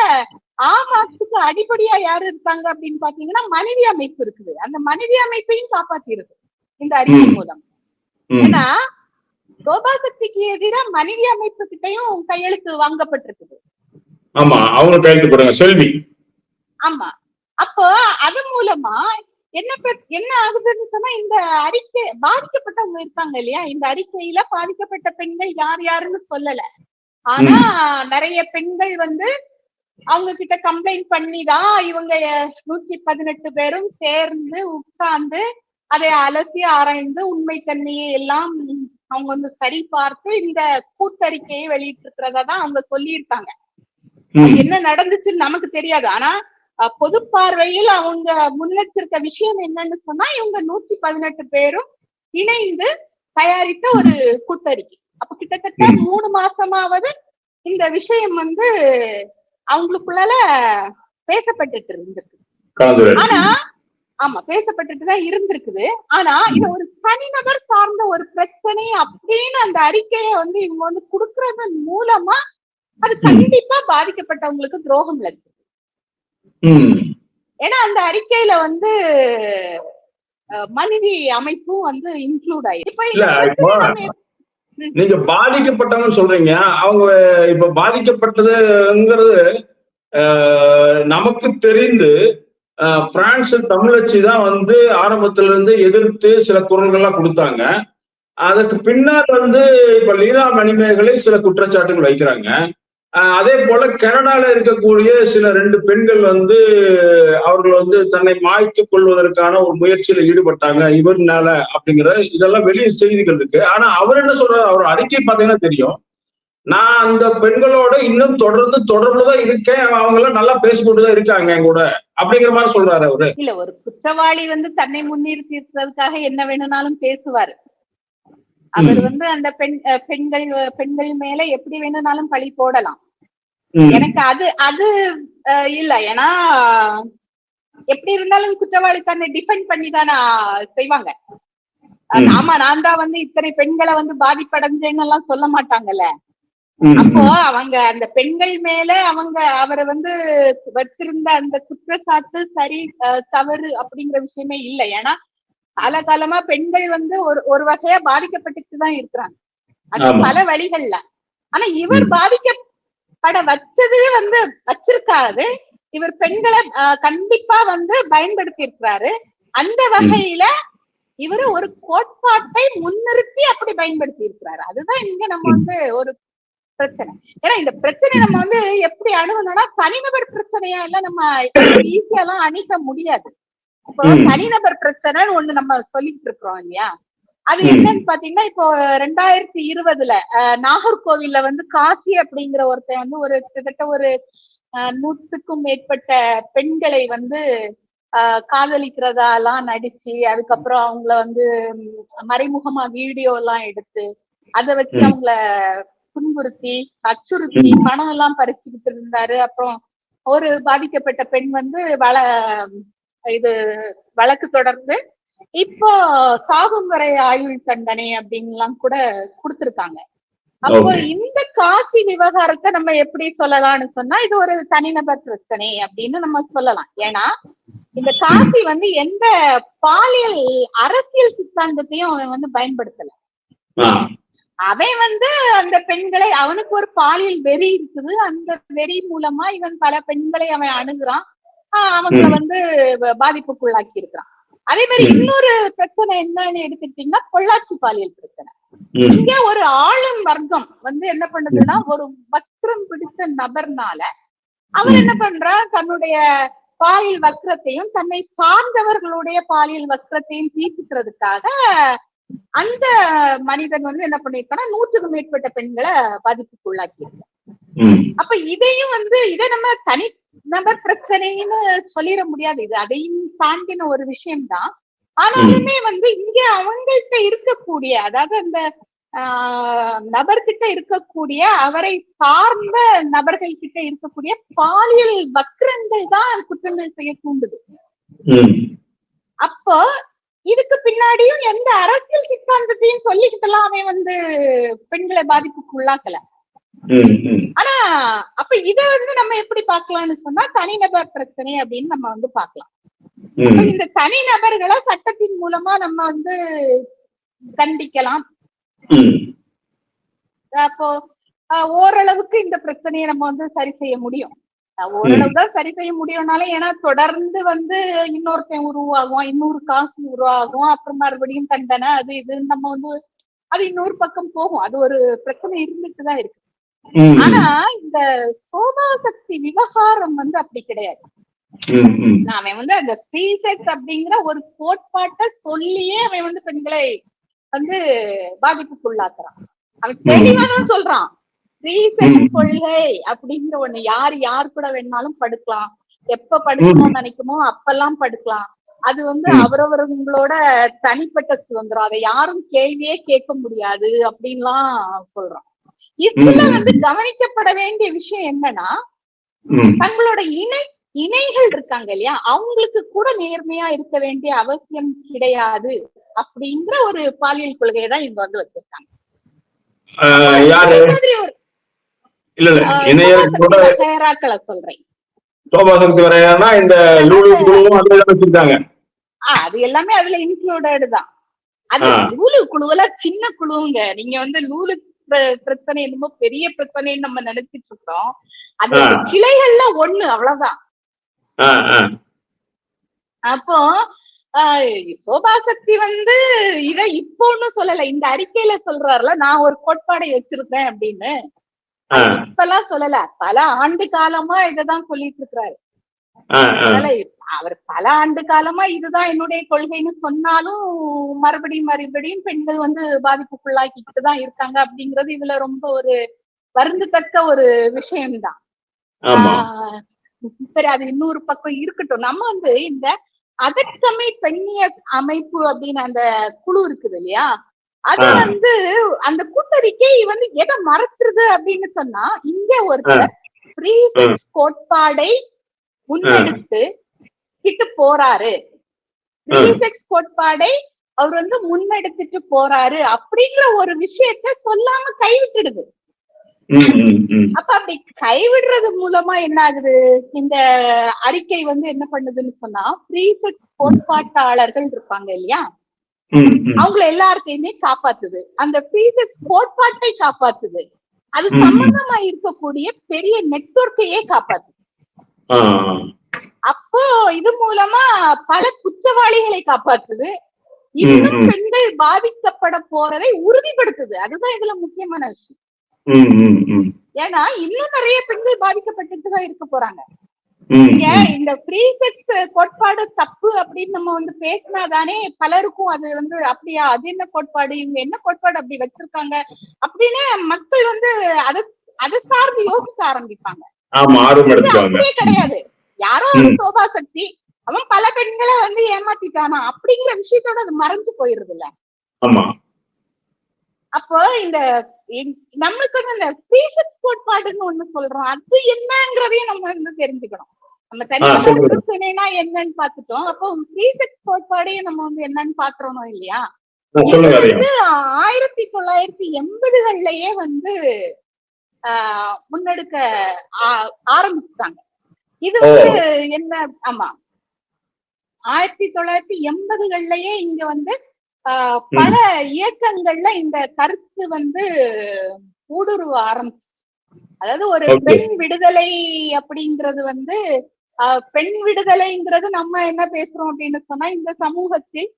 ஆமாஸுக்கு அடிப்படையா யாரு இருக்காங்க அப்படின்னு பாத்தீங்கன்னா, மனைவி அமைப்பு இருக்குது. அந்த மனைவி அமைப்பையும் காப்பாத்திருக்கு இந்த அறிக்கை மூலம். ஏன்னா சோபா சக்திக்கு எதிராக மனைவி அமைப்பு கிட்டையும் கையெழுத்து வாங்கப்பட்டிருக்குது. ஆமா, அவங்க கையெழுத்து போடுங்க செல்வி. ஆமா, அப்போ அது மூலமா என்ன ஆகுதுன்னு சொன்னா, இந்த அறிக்கை பாதிக்கப்பட்டவங்க இருக்காங்க இல்லையா, இந்த அறிக்கையில பாதிக்கப்பட்ட பெண்கள் யார் யாருன்னு சொல்லல. ஆனா நிறைய பெண்கள் வந்து அவங்க கிட்ட கம்ப்ளைண்ட் பண்ணிதான் இவங்க 118 பேரும் சேர்ந்து உட்கார்ந்து அதை அலசி ஆராய்ந்து உண்மை தன்மையை எல்லாம் அவங்க வந்து சரி பார்த்து இந்த கூட்டறிக்கையை வெளியிட்டு இருக்கிறதா தான் அவங்க சொல்லியிருக்காங்க. என்ன நடந்துச்சுன்னு நமக்கு தெரியாது. ஆனா பொது பார்வையில் அவங்க முன்னெச்சரிக்க விஷயம் என்னன்னு சொன்னா, இவங்க 118 பேரும் இணைந்து தயாரித்த ஒரு கூட்டறிக்கை. அப்ப கிட்டத்தட்ட 3 மாசமாவது இந்த விஷயம் வந்து அவங்களுக்குள்ளால பேசப்பட்டுட்டு இருந்திருக்கு. ஆமா, பேசப்பட்டுட்டுதான் இருந்திருக்குது. ஆனா இது ஒரு தனிநபர் சார்ந்த ஒரு பிரச்சனை அப்படின்னு அந்த அறிக்கையை வந்து இவங்க வந்து குடுக்கறதன் மூலமா அது கண்டிப்பா பாதிக்கப்பட்டவங்களுக்கு துரோகம் விளைச்சு. ஏன்னா அந்த அறிக்கையில வந்து மனைவி அமைப்பும் வந்து இன்க்ளூட் ஆயிடுச்சு. நீங்க பாதிக்கப்பட்டவங்க சொல்றீங்க, அவங்க இப்ப பாதிக்கப்பட்டதுங்கிறது நமக்கு தெரிந்து பிரான்ஸ் தமிழச்சி தான் வந்து ஆரம்பத்துல இருந்து எதிர்த்து சில குரல்கள்லாம் கொடுத்தாங்க. அதற்கு பின்னர் வந்து இப்ப லீலா மணிமேகலை சில குற்றச்சாட்டுகள் வைக்கிறாங்க. அதே போல கனடால இருக்கக்கூடிய சில 2 பெண்கள் வந்து அவர்கள் வந்து தன்னை மாய்த்து கொள்வதற்கான ஒரு முயற்சியில ஈடுபட்டாங்க இவர்னால அப்படிங்கிற இதெல்லாம் வெளியே செய்திகள் இருக்கு. ஆனா அவர் என்ன சொல்றாரு, அவர் அறிக்கை பார்த்தீங்கன்னா தெரியும், நான் அந்த பெண்களோட இன்னும் தொடர்ந்து தொடர்புதான் இருக்கேன், அவங்க எல்லாம் நல்லா பேசிக்கொண்டுதான் இருக்காங்க என் கூட அப்படிங்கிற மாதிரி சொல்றாரு அவரு. இல்ல, ஒரு குற்றவாளி வந்து தன்னை முன்னிறுத்தி இருக்கிறதுக்காக என்ன வேணும்னாலும் பேசுவாரு. அவர் வந்து அந்த பெண்கள் மேல எப்படி வேணும்னாலும் பழி போடலாம். எனக்கு அது இல்ல. ஏன்னா எப்படி இருந்தாலும் குற்றவாளி தன்னை டிஃபெண்ட் பண்ணி தானே செய்வாங்க. ஆமா, நான் தான் வந்து இத்தனை பெண்களை வந்து பாதிப்படைஞ்சேன்னு எல்லாம் சொல்ல மாட்டாங்கல்ல. அப்போ அவங்க அந்த பெண்கள் மேல அவரை வந்து வச்சிருந்த அந்த குற்றச்சாட்டு சரி தவறு அப்படிங்கிற விஷயமே இல்லை. ஏன்னா காலகாலமா பெண்கள் வந்து ஒரு வகையா பாதிக்கப்பட்டுதான் இருக்கிறாங்க, அது பல வழிகள்ல. ஆனா இவர் பாதிக்கப்பட வச்சது வந்து வச்சிருக்காரு, இவர் பெண்களை கண்டிப்பா வந்து பயன்படுத்தி இருக்கிறாரு. அந்த வகையில இவரு ஒரு கோட்பாட்டை முன்னிறுத்தி அப்படி பயன்படுத்தி இருக்கிறாரு. அதுதான் இங்க நம்ம வந்து ஒரு பிரச்சனை. ஏன்னா இந்த பிரச்சனை நம்ம வந்து எப்படி அணுகணும்னா, தனிநபர் பிரச்சனையா எல்லாம் நம்ம ஈஸியா எல்லாம் அணுக முடியாது. இப்போ தனிநபர் பிரச்சனைன்னு ஒண்ணு நம்ம சொல்லிட்டு இருக்கிறோம் இல்லையா, அது என்னன்னு பாத்தீங்கன்னா, இப்போ 2020 நாகர்கோவில்ல வந்து காசி அப்படிங்கிற ஒருத்தன் வந்து ஒரு கிட்டத்தட்ட ஒரு 100க்கும் மேற்பட்ட பெண்களை வந்து காதலிக்கிறதாலாம் நடிச்சு, அதுக்கப்புறம் அவங்கள வந்து மறைமுகமா வீடியோ எல்லாம் எடுத்து அதை வச்சு அவங்கள துன்புறுத்தி அச்சுறுத்தி பணம் எல்லாம் பறிச்சுக்கிட்டு இருந்தாரு. அப்புறம் ஒரு பாதிக்கப்பட்ட பெண் வந்து இது வழக்கு தொடர்ந்து இப்போ சாகும் வரை ஆயுள் தண்டனை அப்படின்லாம் கூட கொடுத்திருக்காங்க. அப்போ இந்த காசி விவகாரத்தை நம்ம எப்படி சொல்லலாம்னு சொன்னா, இது ஒரு தனிநபர் பிரச்சனை அப்படின்னு நம்ம சொல்லலாம். ஏன்னா இந்த காசி வந்து எந்த பாலியல் அரசியல் சித்தாந்தத்தையும் அவன் வந்து பயன்படுத்தல. அவன் வந்து அந்த பெண்களை, அவனுக்கு ஒரு பாலியல் வெறி இருக்குது, அந்த வெறி மூலமா இவன் பல பெண்களை அவன் அணுகுறான், அவங்கள வந்து பாதிப்புக்குள்ளாக்கி இருக்கிறான். அதே மாதிரி இன்னொரு பிரச்சனை என்னன்னு எடுத்துக்கிட்டீங்கன்னா, பொள்ளாச்சி பாலியல் பிரச்சனை. இங்க ஒரு ஆளும் வர்க்கம் வந்து என்ன பண்ணுதுன்னா, ஒரு வக்ரம் பிடித்த நபர்னால அவர் என்ன பண்றா, தன்னுடைய பாலியல் வக்ரத்தையும் தன்னை சார்ந்தவர்களுடைய பாலியல் வக்ரத்தையும் தீர்த்துக்கிறதுக்காக அந்த மனிதன் வந்து என்ன பண்ணிருக்கானா 100க்கும் மேற்பட்ட பெண்களை பாதிப்புக்குள்ளாக்கி இருக்க. அப்ப இதையும் வந்து இதை நம்ம தனி நபர் பிரச்சனைன்னு சொல்லிட முடியாது, இது அதையும் தாண்டின ஒரு விஷயம்தான். ஆனாலுமே வந்து இங்க அவங்கள்ட்ட இருக்கக்கூடிய, அதாவது அந்த நபர்கிட்ட இருக்கக்கூடிய, அவரை சார்ந்த நபர்கள் கிட்ட இருக்கக்கூடிய பாலியல் வக்ரங்கள் தான் குற்றங்கள் செய்ய தூண்டுது. அப்போ இதுக்கு பின்னாடியும் எந்த அரசியல் சித்தாந்தத்தையும் சொல்லிக்கிட்டலாம் அவன் வந்து பெண்களை பாதிப்புக்கு உள்ளாக்கல. ஆனா அப்ப இத வந்து நம்ம எப்படி பாக்கலாம்னு சொன்னா, தனிநபர் பிரச்சனை அப்படின்னு நம்ம வந்து பாக்கலாம். இந்த தனி நபர்களை சட்டத்தின் மூலமா நம்ம வந்து கண்டிக்கலாம். அப்போ ஓரளவுக்கு இந்த பிரச்சனையை நம்ம வந்து சரி செய்ய முடியும். ஓரளவுதான் சரி செய்ய முடியும்னாலும், ஏன்னா தொடர்ந்து வந்து இன்னொருத்தன் உருவாகும், இன்னொரு காசு உருவாகும், அப்புறம் மறுபடியும் தண்டனை, அது இது நம்ம வந்து அது இன்னொரு பக்கம் போகும். அது ஒரு பிரச்சனை இருந்துட்டுதான் இருக்கு. ஆனா இந்த சோபாசக்தி விவகாரம் வந்து அப்படி கிடையாது. அவன் வந்து அந்த ஃப்ரீ செக்ஸ் அப்படிங்கிற ஒரு கோட்பாட்டை சொல்லியே அவன் வந்து பெண்களை வந்து பாதிப்புக்குள்ளாக்குறான். அவன் தெளிவாதான் சொல்றான், ஃப்ரீ செக்ஸ் கொள்கை அப்படிங்கிற ஒண்ணு யார் கூட வேணாலும் படுக்கலாம், எப்ப படுக்கணும்னு நினைக்குமோ அப்பெல்லாம் படுக்கலாம், அது வந்து அவரவர்களோட தனிப்பட்ட சுதந்திரம், அதை யாரும் கேள்வியே கேட்க முடியாது அப்படின்லாம் சொல்றான். இதுல வந்து கவனிக்கப்பட வேண்டிய விஷயம் என்னன்னா, தங்களோட இணைகள் இருக்காங்க இல்லையா, அவங்களுக்கு கூட நேர்மையா இருக்க வேண்டிய அவசியம் கிடையாது அப்படிங்கிற ஒரு பாலியல் கொள்கையை தான் இவங்க வந்து வச்சிருக்காங்க. அது எல்லாமே அதுல இன்க்ளூடட் தான். அது லூலு குழுவுல சின்ன குழுவுங்க. நீங்க வந்து லூலு பிரச்சனை என்னமோ பெரிய பிரச்சனைன்னு நம்ம நினைச்சிட்டு இருக்கோம். அது கிளைகள்ல ஒண்ணு, அவ்வளவுதான். அப்போ சோபாசக்தி வந்து இத இப்போ ஒன்னும் சொல்லல, இந்த அறிக்கையில சொல்றாருல, நான் ஒரு கோட்பாடை வச்சிருக்கேன் அப்படின்னு. இப்பெல்லாம் சொல்லல, பல ஆண்டு காலமா இததான் சொல்லிட்டு இருக்கிறாரு. அவர் பல ஆண்டு காலமா இதுதான் என்னுடைய கொள்கைன்னு சொன்னாலும் மறுபடியும் பெண்கள் வந்து பாதிப்புக்குள்ளாக்கிட்டு தான் இருக்காங்க அப்படிங்கிறது இதுல ரொம்ப ஒரு வருந்தத்தக்க ஒரு விஷயம்தான். சரி, அது இன்னொரு பக்கம் இருக்கட்டும். நம்ம வந்து இந்த அதற்கமை பெண்ணிய அமைப்பு அப்படின்னு அந்த குழு இருக்குது இல்லையா, அது வந்து அந்த கூட்டறிக்கை வந்து எதை மறைச்சிருது அப்படின்னு சொன்னா, இங்க ஒருத்தர் ஃப்ரீ செக்ஸ் கோட்பாடை முன்னெடுத்து கிட்டு போறாரு, ஃப்ரீ செக்ஸ் கோட்பாடை அவர் வந்து முன்னெடுத்துட்டு போறாரு அப்படிங்கிற ஒரு விஷயத்த சொல்லாம கைவிட்டுடுது. அப்ப அப்படி கைவிடுறது மூலமா என்ன ஆகுது, இந்த அறிக்கை வந்து என்ன பண்ணுதுன்னு சொன்னா, ஃப்ரீ செக்ஸ் கோட்பாட்டாளர்கள் இருப்பாங்க இல்லையா, அவங்களை எல்லாத்தையுமே காப்பாத்துது, அந்த ஃப்ரீ செக்ஸ் கோட்பாட்டை காப்பாத்துது, அது சம்பந்தமா இருக்கக்கூடிய பெரிய நெட்வொர்க்கையே காப்பாத்துது. அப்போ இது மூலமா பல குற்றவாளிகளை காப்பாற்றுது, இன்னும் பெண்கள் பாதிக்கப்பட போறதை உறுதிப்படுத்துது. அதுதான் இதுல முக்கியமான விஷயம். ஏன்னா இன்னும் நிறைய பெண்கள் பாதிக்கப்பட்டுதான் இருக்க போறாங்க. இங்க இந்த ஃப்ரீ செக்ஸ் கோட்பாடு தப்பு அப்படின்னு நம்ம வந்து பேசினாதானே பலருக்கும் அது வந்து அப்படியா, அது என்ன கோட்பாடு, இவங்க என்ன கோட்பாடு அப்படி வச்சிருக்காங்க அப்படின்னு மக்கள் வந்து அதை சார்ந்து யோசிக்க ஆரம்பிப்பாங்க. அப்படியே கிடையாது. யாரோ ஒரு சோபா சக்தி அவன் பல பெண்களை வந்து ஏமாத்திட்டானா அப்படிங்கிற விஷயத்தோட அது மறைஞ்சு போயிருது இல்ல. அப்போ இந்த நம்மளுக்கு வந்து இந்த ஃப்ரீ செக்ஸ் கோட்பாடுன்னு ஒண்ணு சொல்றோம், அது என்னங்கிறதையும் நம்ம வந்து தெரிஞ்சுக்கணும். நம்ம தனிநபர் பிரச்சனைனா என்னன்னு பாத்துட்டோம், அப்போ ஃப்ரீ செக்ஸ் கோட்பாடையும் நம்ம வந்து என்னன்னு பாக்குறோம் இல்லையா. இது வந்து 1980கள்லயே வந்து முன்னெடுக்க ஆரம்பிச்சுட்டாங்க. இது வந்து என்ன, ஆமா 1980கள்லயே இங்க வந்து பல இயக்கங்கள்ல இந்த கருத்து வந்து ஊடுருவ ஆரம்பிச்சு. அதாவது ஒரு பெண் விடுதலை அப்படிங்கிறது வந்து பெண் விடுதலைங்கிறது நம்ம என்ன பேசுறோம் அப்படின்னு சொன்னா, இந்த சமூகத்தில்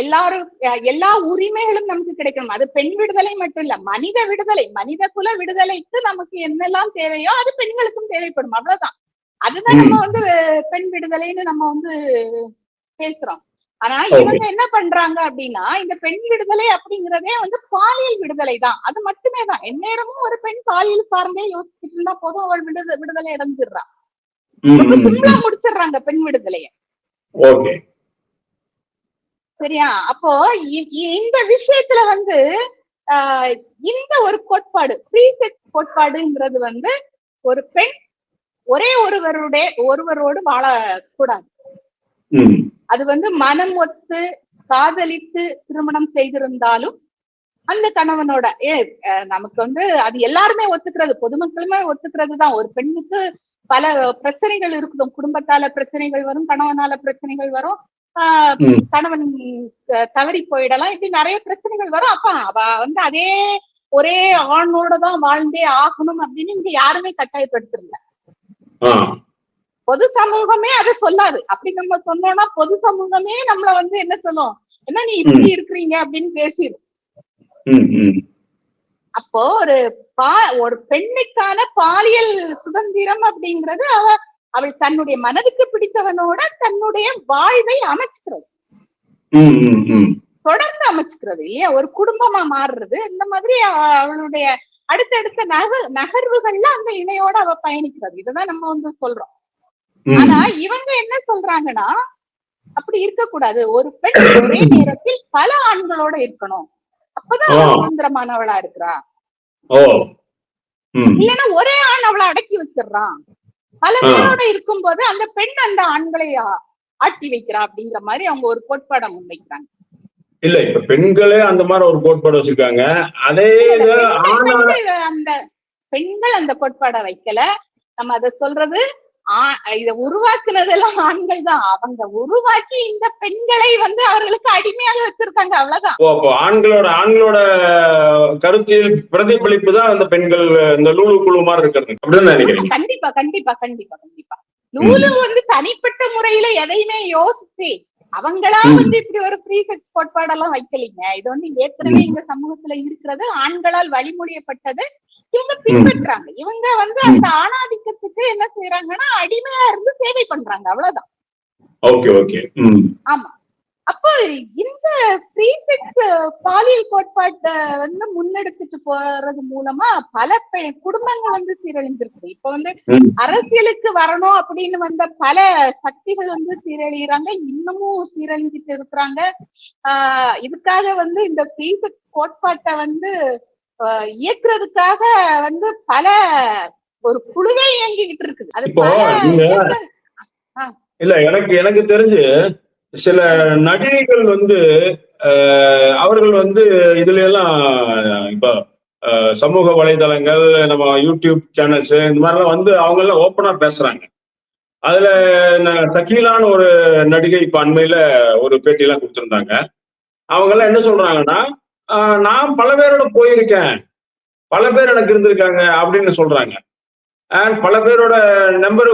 எல்லாரும் எல்லா உரிமைகளும் நமக்கு கிடைக்கணும். அது பெண் விடுதலை மட்டும் இல்ல, மனித விடுதலை, மனித குல விடுதலைக்கு நமக்கு என்னெல்லாம் தேவையோ அது பெண்களுக்கும் தேவைப்படும், அவ்வளவுதான். அதுதான் நம்ம வந்து பெண் விடுதலைன்னு நம்ம வந்து பேசுறோம். ஆனா இவங்க என்ன பண்றாங்க அப்படின்னா, இந்த பெண் விடுதலை அப்படிங்கிறதே வந்து பாலியல் விடுதலை தான், அது மட்டுமே தான். எந்நேரமும் ஒரு பெண் பாலியல் சார்ந்தே யோசிச்சுட்டு இருந்தா போதும், அவள் விடுதலை அடைஞ்சிடுறா. ரொம்ப சிம்பிளா முடிச்சிடுறாங்க பெண் விடுதலைய. சரியா? அப்போ இந்த விஷயத்துல வந்து இந்த ஒரு கோட்பாடு ஃப்ரீ செக்ஸ் கோட்பாடுங்கிறது வந்து ஒரு பெண் ஒரே ஒருவரோடு வாழக்கூடாது. அது வந்து மனம் ஒத்து காதலித்து திருமணம் செய்திருந்தாலும் அந்த கணவனோட நமக்கு வந்து அது எல்லாருமே ஒத்துக்கிறது, பொதுமக்களுமே ஒத்துக்கிறது தான். ஒரு பெண்ணுக்கு பல பிரச்சனைகள் இருக்கும், குடும்பத்தால பிரச்சனைகள் வரும், கணவனால பிரச்சனைகள் வரும், கணவன் தவறி போயிடலாம், இப்படி நிறைய பிரச்சனைகள் வரும். அப்ப அவ வந்து அதே ஒரே ஆணோட தான் வாழ்ந்தே ஆகணும் அப்படின்னு இங்க யாருமே கட்டாயப்படுத்திருந்த. பொது சமூகமே அதை சொல்லாது. அப்படி நம்ம சொன்னோம்னா பொது சமூகமே நம்மள வந்து என்ன சொல்லும், என்ன நீ இப்படி இருக்கிறீங்க அப்படின்னு பேசிடும். அப்போ ஒரு பெண்ணுக்கான பாலியல் சுதந்திரம் அப்படிங்கிறது அவள் தன்னுடைய மனதுக்கு பிடித்தவனோட தன்னுடைய வாழ்வை அமைச்சுக்கிறது, தொடர்ந்து அமைச்சுக்கிறது இல்லையா, ஒரு குடும்பமா மாறுறது. இந்த மாதிரி அவளுடைய அடுத்தடுத்த நகர்வுகள்ல அந்த இணையோட அவ பயணிக்கிறது. இதுதான் நம்ம வந்து சொல்றோம். ஆனா இவங்க என்ன சொல்றாங்கன்னா, அப்படி இருக்கக்கூடாது, ஒரு பெண் ஒரே நேரத்தில் பல ஆண்களோட இருக்கணும், அப்பதான் அவள் சுதந்திரமானவளா இருக்கிறா. இல்லைன்னா ஒரே ஆண் அவளை அடக்கி வச்சிடறான், பல பேரோட இருக்கும் போது அந்த பெண் அந்த ஆண்களை ஆட்டி வைக்கிறா அப்படிங்கிற மாதிரி அவங்க ஒரு கோட்பாடை முன்வைக்கிறாங்க. இல்ல இப்ப பெண்களே அந்த மாதிரி ஒரு கோட்பாடு வச்சிருக்காங்க. அதே அந்த பெண்கள் அந்த கோட்பாடை வைக்கல, நம்ம அதை சொல்றது இத உருவாக்குனதெல்லாம் ஆண்கள் தான். அவங்க உருவாக்கி இந்த பெண்களை வந்து அவர்களுக்கு அடிமையாக வச்சிருக்காங்க, அவ்வளவுதான். ஆண்களோட கருத்தில் பிரதிபலிப்பு தான் அந்த பெண்கள் இந்த லூலு குழு மாதிரி இருக்கிறது அப்படின்னு நினைக்கிறேன். கண்டிப்பா கண்டிப்பா கண்டிப்பா கண்டிப்பா. லூலு வந்து தனிப்பட்ட முறையில எதையுமே யோசிச்சு அவங்களா வந்து இப்படி ஒரு ஃப்ரீ செக்ஸ் கோட்பாடெல்லாம் வைக்கலீங்க. இது வந்து ஏற்கனவே இந்த சமூகத்துல இருக்கிறது, ஆண்களால் வழிமொழியப்பட்டது, இவங்க பின்பற்றாங்க. இவங்க வந்து அந்த ஆணாதிக்கத்துக்கு என்ன செய்யறாங்கன்னா அடிமையா இருந்து சேவை பண்றாங்க, அவ்வளவுதான். ஆமா. அப்போ இந்த ஃப்ரீ செக்ஸ் பாலியல் கோட்பாட்டை வந்து முன்னெடுத்துட்டு போறது மூலமா பல குடும்பங்கள் வந்து சீரழிஞ்சிருக்கு. இப்ப வந்து அரசியலுக்கு வரணும் அப்படின்னு வந்த பல சக்திகள் வந்து சீரழிகிறாங்க, இன்னமும் சீரழிஞ்சிட்டு இருக்கிறாங்க. இதுக்காக வந்து இந்த ஃப்ரீ செக்ஸ் கோட்பாட்டை வந்து இயக்குறதுக்காக வந்து பல ஒரு குழுவே இயங்கிக்கிட்டு இருக்குது. அது இல்ல எனக்கு தெரிஞ்சு சில நடிகைகள் வந்து அவர்கள் வந்து இதுல எல்லாம் இப்ப சமூக வலைதளங்கள், நம்ம யூடியூப் சேனல்ஸ் இந்த மாதிரிலாம் வந்து அவங்க எல்லாம் ஓப்பனா பேசுறாங்க. அதுல சக்கீலான்னு ஒரு நடிகை இப்ப அண்மையில ஒரு பேட்டி எல்லாம் கொடுத்திருந்தாங்க. அவங்க எல்லாம் என்ன சொல்றாங்கன்னா, நான் பல பேரோட போயிருக்கேன், பல பேர் எனக்கு இருந்திருக்காங்க அப்படின்னு சொல்றாங்க. பல பேரோட நம்பர்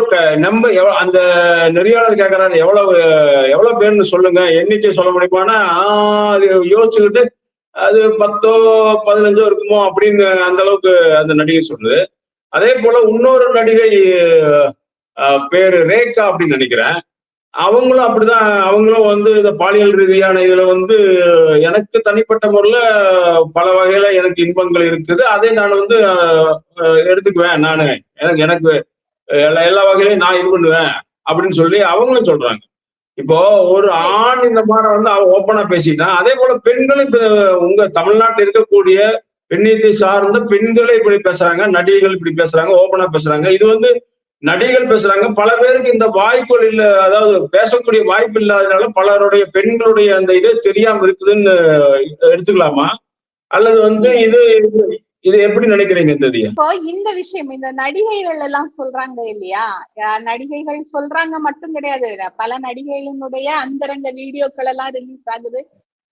அந்த நெறியாளர் கேட்கறாரு, எவ்வளவு பேர்னு சொல்லுங்க, எண்ணிக்கை சொல்ல முடியுமானா அது யோசிச்சுக்கிட்டு அது 10 15 இருக்குமோ அப்படின்னு அந்த அளவுக்கு அந்த நடிகை சொல்லுது. அதே போல இன்னொரு நடிகை பேரு ரேகா அப்படின்னு நினைக்கிறேன். அவங்களும் அப்படிதான். அவங்களும் வந்து இந்த பாலியல் ரீதியான இதுல வந்து எனக்கு தனிப்பட்ட முறையில பல வகையில எனக்கு இன்பங்கள் இருக்குது. அதை நான் வந்து எடுத்துக்குவேன் நானு. எனக்கு எனக்கு எல்லா வகையிலையும் நான் இது பண்ணுவேன் அப்படின்னு சொல்லி அவங்களும் சொல்றாங்க. இப்போ ஒரு ஆண் இந்த மாதிரி வந்து அவன் ஓப்பனா பேசிட்டான். அதே போல பெண்களும் இப்ப உங்க தமிழ்நாட்டில் இருக்கக்கூடிய பெண்ணியத்தை சார்ந்த பெண்களே இப்படி பேசுறாங்க, நடிகைகள் இப்படி பேசுறாங்க, ஓப்பனா பேசுறாங்க. இது வந்து நடிகைகள் பேசுறாங்க. பல பேருக்கு இந்த வாய்ப்புகள் இல்ல, அதாவது பேசக்கூடிய வாய்ப்பு இல்லாதனால பலருடைய பெண்களுடைய அந்த இது தெரியாம இருக்குதுன்னு எடுத்துக்கலாமா? அல்லது வந்து இது இது எப்படி நினைக்கிறீங்க இந்த இதைய? இப்போ இந்த விஷயம் இந்த நடிகைகள் எல்லாம் சொல்றாங்க இல்லையா, நடிகைகள் சொல்றாங்க மட்டும் கிடையாது, பல நடிகைகளினுடைய அந்தரங்க வீடியோக்கள் எல்லாம் ரிலீஸ் ஆகுது.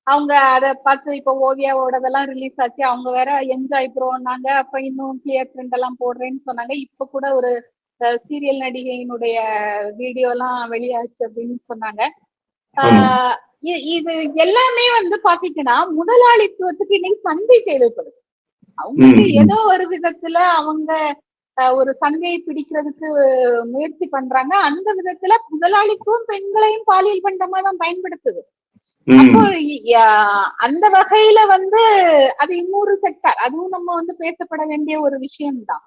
அவங்க அதை பார்த்து இப்போ ஓவியாவோடதெல்லாம் ரிலீஸ் ஆச்சு. அவங்க வேற என்ஜாய் ப்ரோன்னாங்க. அப்ப இன்னும் கிளியர் பிரிண்ட் எல்லாம் போடுறேன்னு சொன்னாங்க. இப்ப கூட ஒரு சீரியல் நடிகையினுடைய வீடியோ எல்லாம் வெளியாச்சு அப்படின்னு சொன்னாங்க. இது எல்லாமே வந்து பாத்தீங்கன்னா முதலாளித்துவத்துக்கு இன்னைக்கு சந்தை தேவைப்படுது. அவங்களுக்கு ஏதோ ஒரு விதத்துல அவங்க ஒரு சந்தையை பிடிக்கிறதுக்கு முயற்சி பண்றாங்க. அந்த விதத்துல முதலாளித்துவம் பெண்களையும் பாலியல் பண்டமா தான் பயன்படுத்துது. அப்போ அந்த வகையில வந்து அது இன்னொரு செக்டார், அதுவும் நம்ம வந்து பேசப்பட வேண்டிய ஒரு விஷயம்தான்.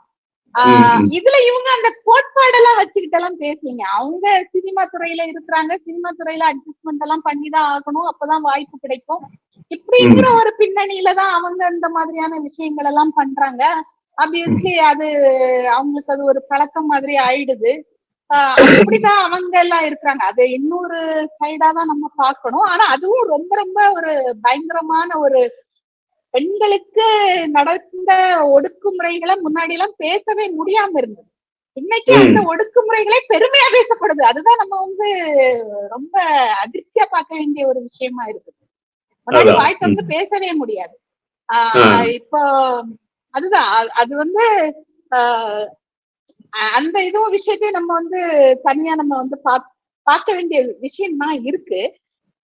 இதுல இவங்க அந்த கோட்பாடெல்லாம் வச்சுக்கிட்டு எல்லாம் பேசுறீங்க. அவங்க சினிமா துறையில இருக்கிறாங்க, சினிமா துறையில அட்ஜஸ்ட்மெண்ட் எல்லாம் பண்ணிதான் ஆகணும், அப்பதான் வாய்ப்பு கிடைக்கும். இப்படிங்கிற ஒரு பின்னணியில தான் அவங்க இந்த மாதிரியான விஷயங்கள் எல்லாம் பண்றாங்க. ஆப்வியஸ்லி அது அவங்களுக்கு அது ஒரு பழக்கம் மாதிரி ஆயிடுது. அப்படிதான் அவங்க எல்லாம் இருக்கிறாங்க. அது இன்னொரு சைடா தான் நம்ம பார்க்கணும். ஆனா அதுவும் ரொம்ப ரொம்ப ஒரு பயங்கரமான ஒரு பெண்களுக்கு நடந்த ஒடுக்குமுறைகளை முன்னாடி எல்லாம் பேசவே முடியாம இருந்தது. இன்னைக்கு அந்த ஒடுக்குமுறைகளே பெருமையா பேசப்படுது. அதுதான் நம்ம வந்து ரொம்ப அதிர்ச்சியா பார்க்க வேண்டிய ஒரு விஷயமா இருக்குது. முன்னாடி வாய் திறந்து பேசவே முடியாது. இப்போ அதுதான் அது வந்து அந்த இதுவும் விஷயத்தையும் நம்ம வந்து தனியா நம்ம வந்து பார்க்க வேண்டிய விஷயம் தான் இருக்கு.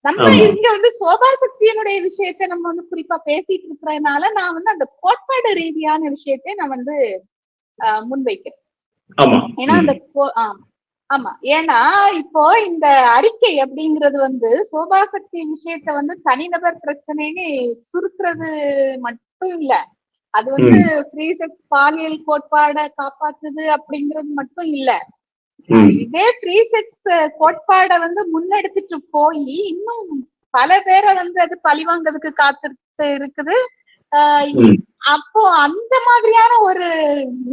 நம்ம இங்க வந்து சோபா சக்தியினுடைய விஷயத்த நம்ம வந்து குறிப்பா பேசிட்டு இருக்கிறதுனால நான் வந்து அந்த கோட்பாடு ரீதியான விஷயத்தை நான் வந்து முன்வைக்கிறேன். ஏன்னா அந்த ஆமா, ஏன்னா இப்போ இந்த அறிக்கை அப்படிங்கிறது வந்து சோபா சக்தி விஷயத்த வந்து தனிநபர் பிரச்சனைன்னு சுருக்குறது மட்டும் இல்ல, அது வந்து ஃப்ரீ செக்ஸ் பாலியல் கோட்பாடை காப்பாத்துது அப்படிங்கிறது மட்டும் இல்ல. இதே ஃப்ரீ செக்ஸ் கோட்பாடை வந்து முன்னெடுத்துட்டு போய் இன்னும் பல பேரை வந்து அது பழிவாங்கிறதுக்கு காத்துட்டு இருக்குது. அப்போ அந்த மாதிரியான ஒரு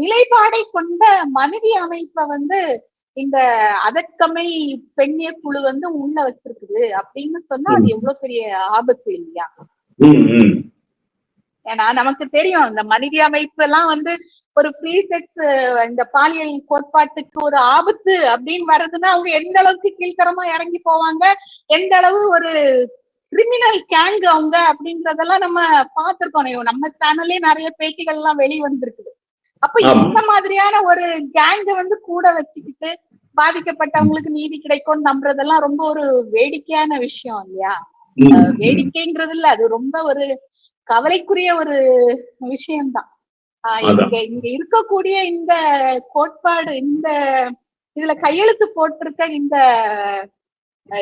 நிலைப்பாடை கொண்ட மனித அமைப்பை வந்து இந்த அதற்கமை பெண்ணிய குழு வந்து உள்ள வச்சிருக்குது அப்படின்னு சொன்னா அது எவ்வளவு பெரிய ஆபத்து இல்லையா? ஏன்னா நமக்கு தெரியும் இந்த மனித அமைப்பு எல்லாம் வந்து ஒரு ஃப்ரீ செக்ஸ் இந்த பாலியல் கோட்பாட்டுக்கு ஒரு ஆபத்து அப்படின்னு வர்றதுன்னா அவங்க எந்த அளவுக்கு கீழ்த்தரமா இறங்கி போவாங்க, எந்த அளவு ஒரு கிரிமினல் கேங் அவங்க அப்படின்றதெல்லாம் நம்ம பார்த்திருக்கோம். நம்ம சேனல்லே நிறைய பேட்டிகள் எல்லாம் வெளி வந்திருக்குது. அப்ப இந்த மாதிரியான ஒரு கேங்க வந்து கூட வச்சுக்கிட்டு பாதிக்கப்பட்டவங்களுக்கு நீதி கிடைக்கும் நம்புறதெல்லாம் ரொம்ப ஒரு வேடிக்கையான விஷயம் இல்லையா? வேடிக்கைங்கிறது இல்ல, அது ரொம்ப ஒரு கவலைக்குரிய ஒரு விஷயம்தான். இங்க இருக்கக்கூடிய இந்த கோட்பாடு, இந்த இதுல கையெழுத்து போட்டிருக்க இந்த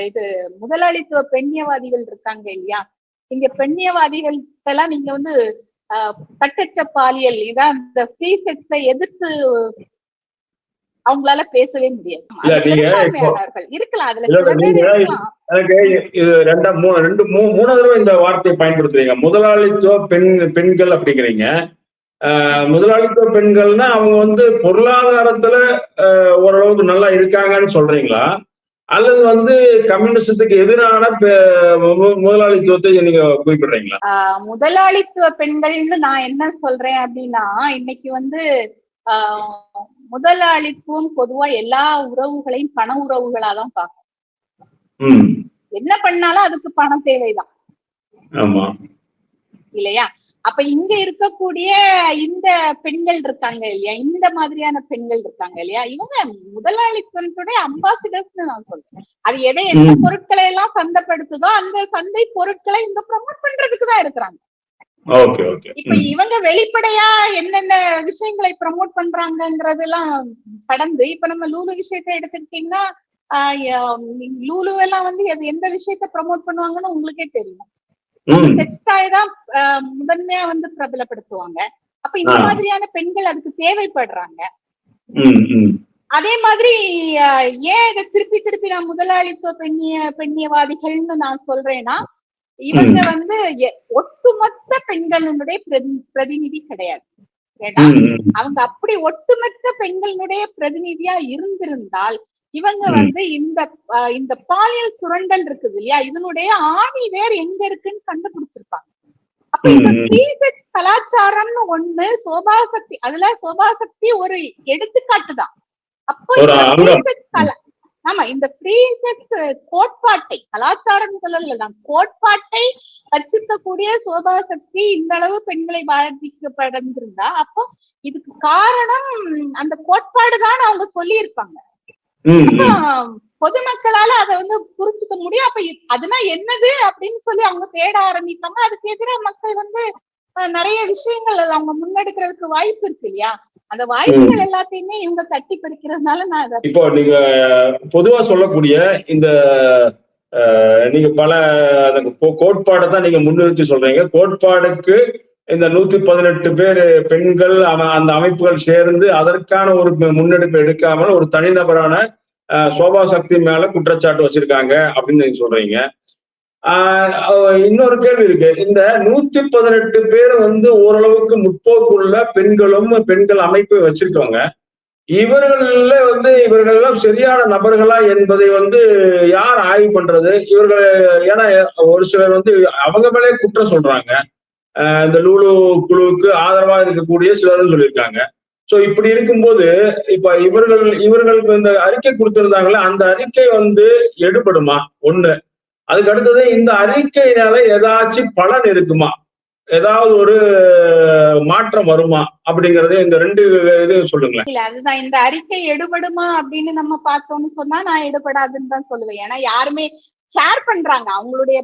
இது முதலாளித்துவ பெண்ணியவாதிகள் இருக்காங்க இல்லையா, இங்க பெண்ணியவாதிகள் எல்லாம் நீங்க வந்து கட்டற்ற பாலியல் இதான் இந்த ஃப்ரீ செக்ஸை எதிர்த்து அவங்களால பேசவே முடியாது. இருக்கலாம் அதுல எனக்கு மூணு தடவை இந்த வார்த்தையை பயன்படுத்துறீங்க. முதலாளித்துவ பெண்கள் அப்படிங்கிறீங்க. முதலாளித்துவ பெண்கள்னா அவங்க வந்து பொருளாதாரத்துல ஓரளவுக்கு நல்லா இருக்காங்கன்னு சொல்றீங்களா, அல்லது வந்து கம்யூனிசத்துக்கு எதிரான முதலாளித்துவத்தை நீங்க குறிப்பிடுறீங்களா? முதலாளித்துவ பெண்கள்னு நான் என்ன சொல்றேன் அப்படின்னா, இன்னைக்கு வந்து முதலாளித்துவம் பொதுவா எல்லா உறவுகளையும் பண உறவுகளாதான் பார்க்கும். என்ன பண்ணாலும் அதுக்கு பணம் தேவைதான் இல்லையா? அப்ப இங்க இருக்கக்கூடிய இந்த பெண்கள் இருக்காங்க இல்லையா, இந்த மாதிரியான பெண்கள் இருக்காங்க இல்லையா, இவங்க முதலாளித்துவத்துடைய அம்பாசிடர்ஸ் நான் சொல்றேன். அது எந்த பொருட்களை எல்லாம் சந்தைப்படுத்துதோ அந்த சந்தை பொருட்களை இங்க ப்ரமோட் பண்றதுக்கு தான் இருக்கிறாங்க. Okay okay. இப்ப இவங்க வெளிப்படையா என்னென்ன விஷயங்களை ப்ரமோட் பண்றாங்கன்றதெல்லாம் கடந்து இப்ப நம்ம லூலு விஷயத்தை எடுத்துக்கிட்டீங்கன்னா லூலு எல்லாம் வந்து எந்த விஷயத்த ப்ரமோட் பண்ணுவாங்கன்னு உங்களுக்கே தெரியும். செக்ஸ் டாய் தான் முதன்மையா வந்து பிரபலப்படுத்துவாங்க. அப்ப இந்த மாதிரியான பெண்கள் அதுக்கு தேவைப்படுறாங்க. அதே மாதிரி ஏன் இதை திருப்பி திருப்பி நான் முதலாளித்துவ பெண்ணியவாதிகள்னு நான் சொல்றேன்னா, இவங்க வந்து ஒட்டுமொத்த பெண்களுடைய பிரதிநிதி கிடையாது. ஏன்னா அவங்க அப்படி ஒட்டுமொத்த பெண்களுடைய பிரதிநிதியா இருந்திருந்தால் இவங்க வந்து இந்த பாலியல் சுரண்டல் இருக்குது இல்லையா, இதனுடைய ஆணி வேர் எங்க இருக்குன்னு கண்டுபிடிச்சிருப்பாங்க. அப்ப இந்த ஃப்ரீ செக்ஸ் கலாச்சாரம்னு ஒண்ணு சோபாசக்தி, அதுல சோபாசக்தி ஒரு எடுத்துக்காட்டு தான். அப்போ ஆமா, இந்த ஃப்ரீ செக்ஸ் கோட்பாட்டை, கலாச்சாரம் சொல்லல, நான் கோட்பாட்டை கற்பிக்கக்கூடிய சோபாசக்தி இந்த அளவு பெண்களை பாதிக்கப்பட்டிருந்தா அப்போ இதுக்கு காரணம் அந்த கோட்பாடுதான் அவங்க சொல்லி இருப்பாங்க. பொதுமக்களால அதை வந்து புரிஞ்சுக்க முடியும். அப்ப அதுனா என்னது அப்படின்னு சொல்லி அவங்க தேட ஆரம்பிப்பாங்க. அதுக்கு எதிராக மக்கள் வந்து நிறைய விஷயங்கள் அவங்க முன்னெடுக்கிறதுக்கு வாய்ப்பு இருக்கு இல்லையா, அந்த வாய்ப்புகள் எல்லாத்தையுமே இவங்க தட்டி பறிக்கிறதுனால நான் இப்போ நீங்க பொதுவா சொல்லக்கூடிய இந்த நீங்க பல கோட்பாடை தான் நீங்க முன்னிறுத்தி சொல்றீங்க. கோட்பாடுக்கு இந்த 118 பேர் பெண்கள் அந்த அமைப்புகள் சேர்ந்து அதற்கான ஒரு முன்னெடுப்பு எடுக்காமல் ஒரு தனிநபரான சோபா சக்தி மேல குற்றச்சாட்டு வச்சிருக்காங்க அப்படின்னு நீங்க சொல்றீங்க. இன்னொரு கேள்வி இருக்கு. இந்த 118 பேர் வந்து ஓரளவுக்கு முற்போக்குள்ள பெண்களும் பெண்கள் அமைப்பு வச்சிருக்கவங்க, இவர்கள்ல வந்து இவர்கள்லாம் சரியான நபர்களா என்பதை வந்து யார் ஆய்வு பண்றது? இவர்கள் ஏன்னா ஒரு சிலர் வந்து அவங்க மேலே குற்றம் சொல்றாங்க. இந்த லூலு குழுவுக்கு ஆதரவா இருக்கக்கூடிய சிலரும் சொல்லியிருக்காங்க. சோ இப்படி இருக்கும்போது இப்ப இவர்களுக்கு இந்த அறிக்கை கொடுத்திருந்தாங்களே, அந்த அறிக்கை வந்து எடுபடுமா? ஒண்ணு. அதுக்கு அடுத்தது இந்த அறிக்கையினால ஏதாச்சும் பலன் இருக்குமா, ஏதாவது ஒரு மாற்றம் வருமா அப்படிங்கறது இந்த ரெண்டு இதையும் சொல்லுங்களேன். இல்ல அதுதான், இந்த அறிக்கை எடுபடுமா அப்படின்னு நம்ம பார்த்தோம்னு சொன்னா நான் எடுபடாதுன்னு தான் சொல்லுவேன். ஏன்னா யாருமே ஷேர் பண்றாங்க, அவங்களுடைய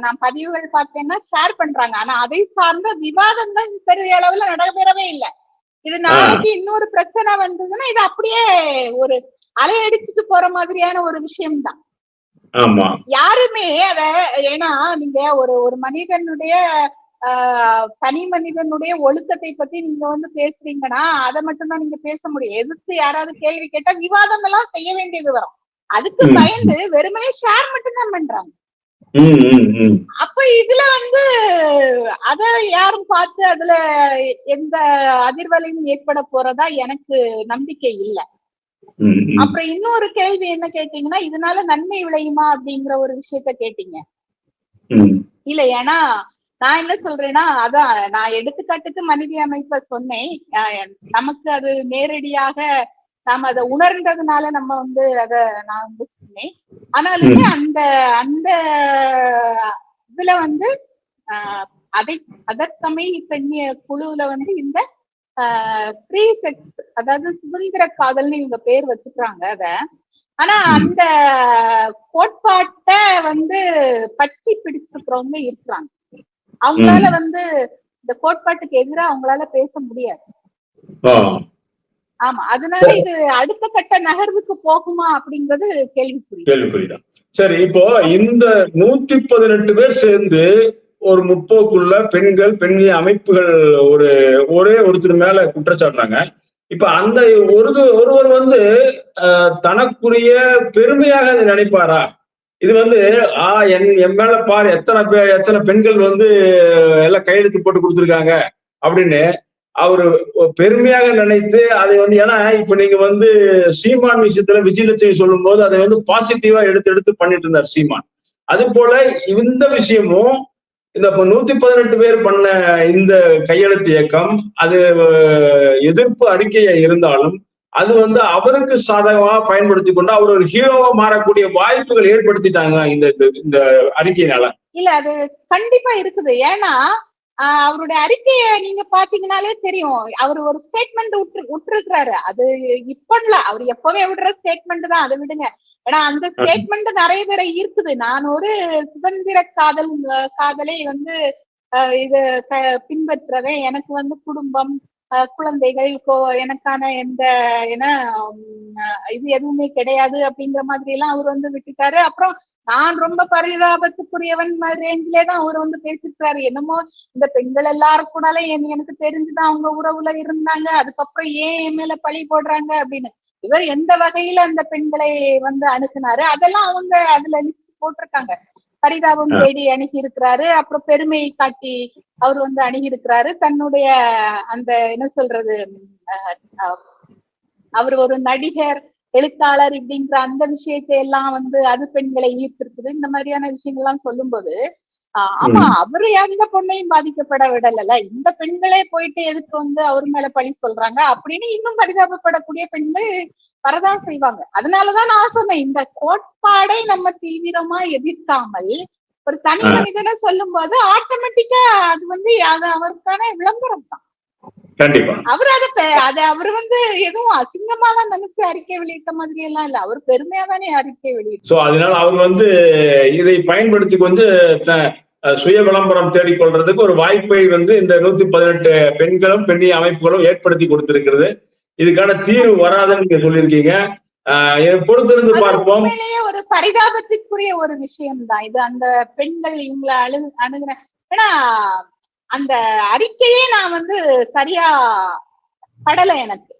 நான் பதிவுகள் பார்த்தேன்னா ஷேர் பண்றாங்க. ஆனா அதை சார்ந்த விவாதங்கள் பெரிய அளவுல நடைபெறவே இல்லை. இது நாளைக்கு இன்னொரு பிரச்சனை வந்ததுன்னா இது அப்படியே ஒரு அலையடிச்சுட்டு போற மாதிரியான ஒரு விஷயம்தான். யாருமே அத, ஏன்னா நீங்க ஒரு மனிதனுடைய தனி மனிதனுடைய ஒழுக்கத்தை பத்தி நீங்க வந்து பேசுறீங்கன்னா அதை மட்டும்தான் நீங்க பேச முடியும். எதிர்த்து யாராவது கேள்வி கேட்டா விவாதம் எல்லாம் செய்ய வேண்டியது வரும். அதுக்கு பயந்து வெறுமனே ஷேர் மட்டும்தான் பண்றாங்க. அப்ப இதுல வந்து அத யாரும் பார்த்து அதுல எந்த அதிர்வலையும் ஏற்பட போறதா எனக்கு நம்பிக்கை இல்லை. அப்புறம் இன்னொரு கேள்வி என்ன கேட்டீங்கன்னா, இதனால நன்மை விளையுமா அப்படிங்கிற ஒரு விஷயத்த கேட்டீங்க. இல்ல, ஏன்னா நான் என்ன சொல்றேன்னா, அதான் நான் எடுத்துக்காட்டுக்கு மனித அமைப்பை சொன்னேன். நமக்கு அது நேரடியாக நாம அதை உணர்ந்ததுனால நம்ம வந்து அத நான் வந்து சொன்னேன். ஆனாலுமே அந்த அந்த இதுல வந்து அதற்கமை பெண்ணிய குழுவுல வந்து இந்த ஃப்ரீ செக்ஸ், அதாவது சுதந்திர காதல்னு இவங்க பேர் வச்சுக்கிறாங்க அத. ஆனா அந்த கோட்பாட்டை வந்து பற்றி பிடிச்சுக்கிறவங்க இருக்கிறாங்க. அவங்களால வந்து இந்த கோட்பாட்டுக்கு எதிராக அவங்களால பேச முடியாது. ஆமா, அதனால இது அடுத்த கட்ட நகர்வுக்கு போகுமா அப்படிங்கிறது கேள்விக்குறிதான். சரி, இப்போ இந்த 118 பேர் சேர்ந்து ஒரு முற்போக்குள்ள பெண்கள் பெண்ணிய அமைப்புகள் ஒரே ஒருத்தர் மேல குற்றச்சாட்டுறாங்க. இப்ப அந்த ஒருவர் வந்து தனக்குரிய பெருமையாக அதை நினைப்பாரா? இது வந்து என் மேல பாரு எத்தனை பெண்கள் வந்து எல்லாம் கையெழுத்து போட்டு கொடுத்துருக்காங்க அப்படின்னு அவரு பெருமையாக நினைத்து அதை வந்து, ஏன்னா இப்ப நீங்க வந்து சீமான் விஷயத்துல விஜயலட்சுமி சொல்லும் போது அதை வந்து பாசிட்டிவா எடுத்து பண்ணிட்டு இருந்தார் சீமான். அது போல இந்த விஷயமும் இந்த 118 பேர் பண்ண இந்த கையெழுத்து இயக்கம் அது எதிர்ப்பு அறிக்கையா இருந்தாலும் அது வந்து அவருக்கு சாதகமா பயன்படுத்தி கொண்டு அவர் ஒரு ஹீரோவா மாறக்கூடிய வாய்ப்புகள் ஏற்படுத்திட்டாங்க இந்த அறிக்கையினால. இல்ல, அது கண்டிப்பா இருக்குது. ஏன்னா அவருடைய அறிக்கையை நீங்க பாத்தீங்கன்னாலே தெரியும். அவர் ஒரு ஸ்டேட்மெண்ட் விட்டுருக்கிறாரு. அது இப்ப இல்ல, அவர் எப்பவே விடுற ஸ்டேட்மெண்ட் தான், அதை விடுங்க. ஏன்னா அந்த ஸ்டேட்மெண்ட் நிறைய பேரை இருக்குது. நான் ஒரு சுதந்திர காதலை வந்து இது பின்பற்றவே எனக்கு வந்து குடும்பம், குழந்தைகள், எனக்கான எந்த என்ன இது எதுவுமே கிடையாது அப்படிங்கிற மாதிரி எல்லாம் அவர் வந்து விட்டுட்டாரு. அப்புறம் நான் ரொம்ப பரிதாபத்துக்குரியவன் ரேஞ்சிலே தான் அவர் வந்து பேசிருக்காரு. என்னமோ இந்த பெண்கள் எல்லாரும் கூடால எனக்கு தெரிஞ்சுதான் அவங்க உறவுல இருந்தாங்க, அதுக்கப்புறம் ஏன் என் மேல பழி போடுறாங்க அப்படின்னு. இவர் எந்த வகையில அந்த பெண்களை வந்து அணுகுனாரு அதெல்லாம் அவங்க அதுல லிஸ்ட் போட்டிருக்காங்க. பரிதாபம் தேடி அணுகி இருக்கிறாரு, அப்புறம் பெருமையை காட்டி அவர் வந்து அணுகி இருக்கிறாரு. தன்னுடைய அந்த என்ன சொல்றது, அவர் ஒரு நடிகர், எழுத்தாளர் இப்படிங்கிற அந்த விஷயத்தை எல்லாம் வந்து அது பெண்களை ஈர்த்திருக்குது. இந்த மாதிரியான விஷயங்கள்லாம் சொல்லும்போது ஆமா, அவரு எந்த பொண்ணையும் பாதிக்கப்பட விடல, இந்த பெண்களே போயிட்டு எதுக்கு வந்து அவர் மேல பழி சொல்றாங்க அப்படின்னு இன்னும் பரிதாபப்படக்கூடிய பெண்கள் வரதான் செய்வாங்க. அதனாலதான் நான் சொன்னேன், இந்த கோட்பாடை நம்ம தீவிரமா எதிர்க்காமல் ஒரு தனி மனிதனை சொல்லும் போது ஆட்டோமேட்டிக்கா அது வந்து அது அவருக்கான விளம்பரம் தான். கண்டிப்பா அவர் அவர் வந்து எதுவும் அசிங்கமா தான் நினைச்சு அறிக்கை வெளியிட்ட மாதிரி எல்லாம் இல்ல, அவர் பெருமையா தானே அறிக்கை வெளியிட்டு. அதனால அவர் வந்து இதை பயன்படுத்தி வந்து சுய விளம்பரம் தேடிக்கொள்றதுக்கு ஒரு வாய்ப்பை வந்து இந்த 118 பெண்களும் பெண்ணிய அமைப்புகளும் ஏற்படுத்தி கொடுத்திருக்கிறது. இதுக்கான தீர்வு வராதுன்னு நீங்க சொல்லியிருக்கீங்க. பொறுத்திருந்து பார்ப்போம். ஒரு பரிதாபத்திற்குரிய ஒரு விஷயம் தான் இது. அந்த பெண்கள் இவங்களை அணுகுற, ஏன்னா அந்த அறிக்கையே நான் வந்து சரியா படல. எனக்கு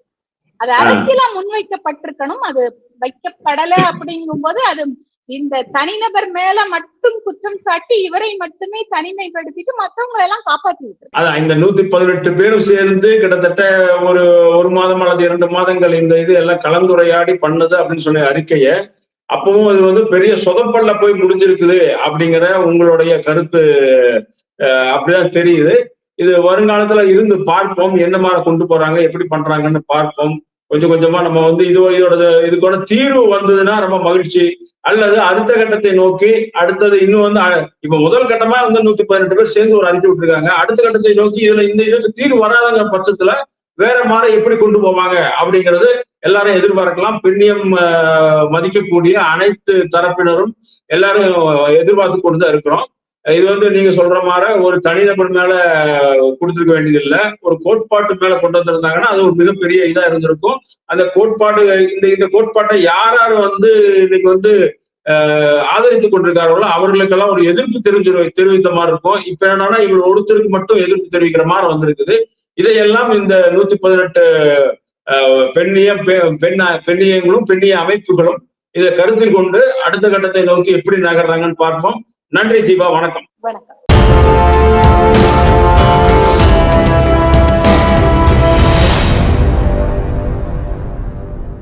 அது அரசியலா முன்வைக்கப்பட்டிருக்கணும், அது வைக்கப்படல. அப்படிங்கும் போது அது இந்த தனிநபர் மேல மட்டும் குற்றம் சாட்டி இவரை மட்டுமே தனிமைப்படுத்திட்டு மற்றவங்களை எல்லாம் காப்பாற்றி விட்டு. அதான் இந்த 118 பேரும் சேர்ந்து கிட்டத்தட்ட ஒரு மாதம் அல்லது 2 மாதங்கள் இந்த இது எல்லாம் கலந்துரையாடி பண்ணது அப்படின்னு சொன்ன அறிக்கைய அப்பவும் இது வந்து பெரிய சொதப்பல்ல போய் முடிஞ்சிருக்குது அப்படிங்கிற உங்களுடைய கருத்து அப்படிதான் தெரியுது. இது வருங்காலத்துல இருந்து பார்ப்போம், என்ன மாதிரி கொண்டு போறாங்க, எப்படி பண்றாங்கன்னு பார்ப்போம். கொஞ்சம் கொஞ்சமா நம்ம வந்து இதுக்கோட தீர்வு வந்ததுன்னா ரொம்ப மகிழ்ச்சி. அல்லது அடுத்த கட்டத்தை நோக்கி அடுத்தது இன்னும் வந்து இப்ப முதல் கட்டமா வந்து 118 பேர் சேர்ந்து ஒரு அறிக்கை விட்டுருக்காங்க. அடுத்த கட்டத்தை நோக்கி இதுக்கு தீர்வு வராதங்க பட்சத்துல வேற மாதிரி எப்படி கொண்டு போவாங்க அப்படிங்கிறது எல்லாரும் எதிர்பார்க்கலாம். பெண்ணியம் மதிக்கக்கூடிய அனைத்து தரப்பினரும் எல்லாரும் எதிர்பார்த்து கொண்டுதான் இருக்கிறோம். இது வந்து நீங்க சொல்ற மாதிரி ஒரு தனிநபர் மேல கொடுத்துருக்க வேண்டியது இல்லை, ஒரு கோட்பாட்டு மேல கொண்டு வந்திருந்தாங்கன்னா அது ஒரு மிகப்பெரிய இதா இருந்திருக்கும். அந்த கோட்பாடு இந்த கோட்பாட்டை யார் யார் வந்து இன்னைக்கு வந்து ஆதரித்துக் கொண்டிருக்கார்களோ அவர்களுக்கெல்லாம் ஒரு எதிர்ப்பு தெரிவித்த மாதிரி இருக்கும். இப்ப என்னன்னா இவர் ஒருத்தருக்கு மட்டும் எதிர்ப்பு தெரிவிக்கிற மாதிரி வந்திருக்குது. இதையெல்லாம் இந்த 118 பெண்ணியங்களும் பெண்ணிய அமைப்புகளும் இதை கருத்தில் கொண்டு அடுத்த கட்டத்தை நோக்கி எப்படி நகர்றாங்கன்னு பார்ப்போம். நன்றி ஜீவா, வணக்கம். வணக்கம்.